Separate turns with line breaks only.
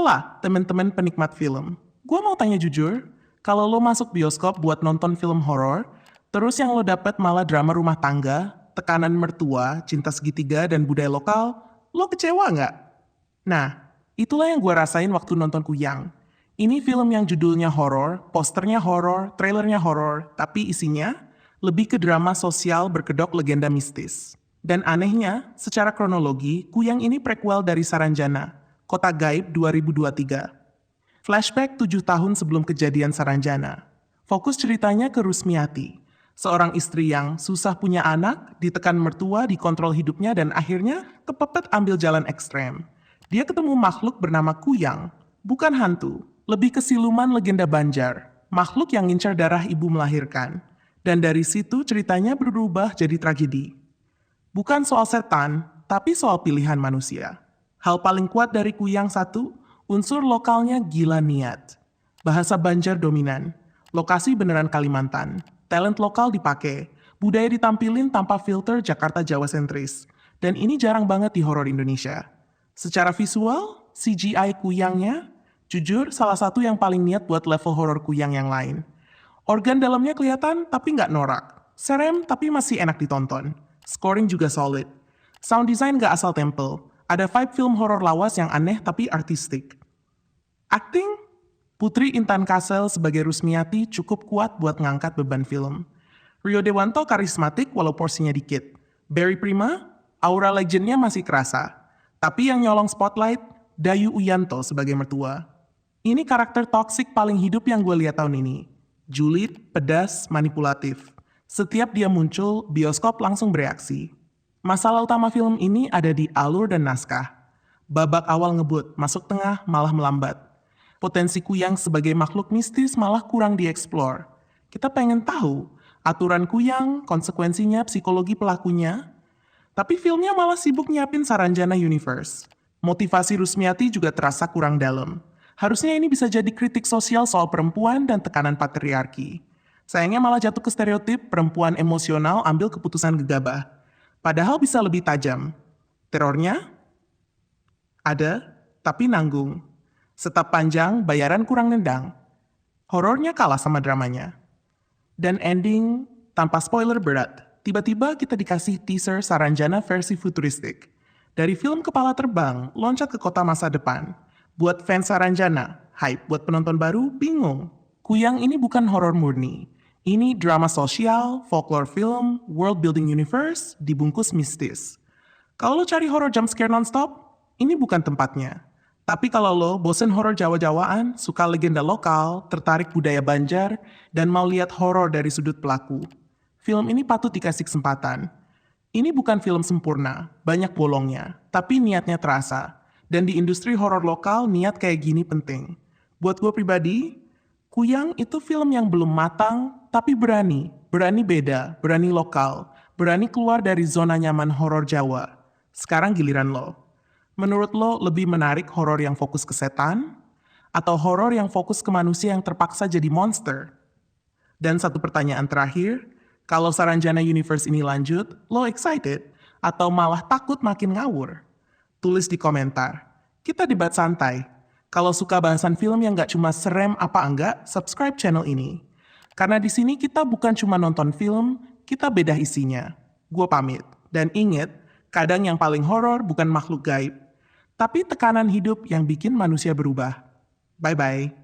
Halo, teman-teman penikmat film. Gua mau tanya jujur, kalau lo masuk bioskop buat nonton film horor, terus yang lo dapet malah drama rumah tangga, tekanan mertua, cinta segitiga, dan budaya lokal, lo kecewa nggak? Nah, itulah yang gua rasain waktu nonton Kuyang. Ini film yang judulnya horor, posternya horor, trailernya horor, tapi isinya lebih ke drama sosial berkedok legenda mistis. Dan anehnya, secara kronologi, Kuyang ini prequel dari Saranjana, Kota Gaib 2023. Flashback 7 tahun sebelum kejadian Saranjana. Fokus ceritanya ke Rusmiati, seorang istri yang susah punya anak, ditekan mertua, dikontrol hidupnya, dan akhirnya kepepet ambil jalan ekstrem. Dia ketemu makhluk bernama Kuyang, bukan hantu, lebih ke siluman legenda Banjar, makhluk yang ngincar darah ibu melahirkan. Dan dari situ ceritanya berubah jadi tragedi. Bukan soal setan, tapi soal pilihan manusia. Hal paling kuat dari Kuyang satu, unsur lokalnya gila niat. Bahasa Banjar dominan, lokasi beneran Kalimantan, talent lokal dipakai, budaya ditampilin tanpa filter Jakarta Jawa sentris. Dan ini jarang banget di horor Indonesia. Secara visual, CGI Kuyangnya, jujur salah satu yang paling niat buat level horor Kuyang yang lain. Organ dalamnya kelihatan tapi nggak norak. Serem tapi masih enak ditonton. Scoring juga solid. Sound design nggak asal tempel. Ada vibe film horor lawas yang aneh tapi artistik. Acting? Putri Intan Kasel sebagai Rusmiati cukup kuat buat ngangkat beban film. Rio Dewanto karismatik walau porsinya dikit. Barry Prima, aura legendnya masih kerasa. Tapi yang nyolong spotlight, Dayu Uyanto sebagai mertua. Ini karakter toksik paling hidup yang gue lihat tahun ini. Julid, pedas, manipulatif. Setiap dia muncul, bioskop langsung bereaksi. Masalah utama film ini ada di alur dan naskah. Babak awal ngebut, masuk tengah malah melambat. Potensi Kuyang sebagai makhluk mistis malah kurang dieksplor. Kita pengen tahu aturan Kuyang, konsekuensinya, psikologi pelakunya. Tapi filmnya malah sibuk nyiapin Saranjana Universe. Motivasi Rusmiati juga terasa kurang dalam. Harusnya ini bisa jadi kritik sosial soal perempuan dan tekanan patriarki. Sayangnya malah jatuh ke stereotip perempuan emosional ambil keputusan gegabah. Padahal bisa lebih tajam. Terornya? Ada, tapi nanggung. Setap panjang, bayaran kurang nendang. Horornya kalah sama dramanya. Dan ending, tanpa spoiler berat, tiba-tiba kita dikasih teaser Saranjana versi futuristik. Dari film Kepala Terbang, loncat ke kota masa depan. Buat fans Saranjana, hype. Buat penonton baru, bingung. Kuyang ini bukan horor murni. Ini drama sosial, folklore film, world building universe, dibungkus mistis. Kalau lo cari horor jump scare nonstop, ini bukan tempatnya. Tapi kalau lo bosen horor Jawa-Jawaan, suka legenda lokal, tertarik budaya Banjar, dan mau lihat horor dari sudut pelaku, film ini patut dikasih kesempatan. Ini bukan film sempurna, banyak bolongnya, tapi niatnya terasa. Dan di industri horor lokal, niat kayak gini penting. Buat gue pribadi, Kuyang itu film yang belum matang, tapi berani beda, berani lokal, berani keluar dari zona nyaman horor Jawa. Sekarang giliran lo. Menurut lo lebih menarik horor yang fokus ke setan, atau horor yang fokus ke manusia yang terpaksa jadi monster? Dan satu pertanyaan terakhir, kalau Saranjana Universe ini lanjut, lo excited atau malah takut makin ngawur? Tulis di komentar. Kita debat santai. Kalau suka bahasan film yang gak cuma serem apa enggak, subscribe channel ini. Karena di sini kita bukan cuma nonton film, kita bedah isinya. Gue pamit. Dan inget, kadang yang paling horor bukan makhluk gaib, tapi tekanan hidup yang bikin manusia berubah. Bye-bye.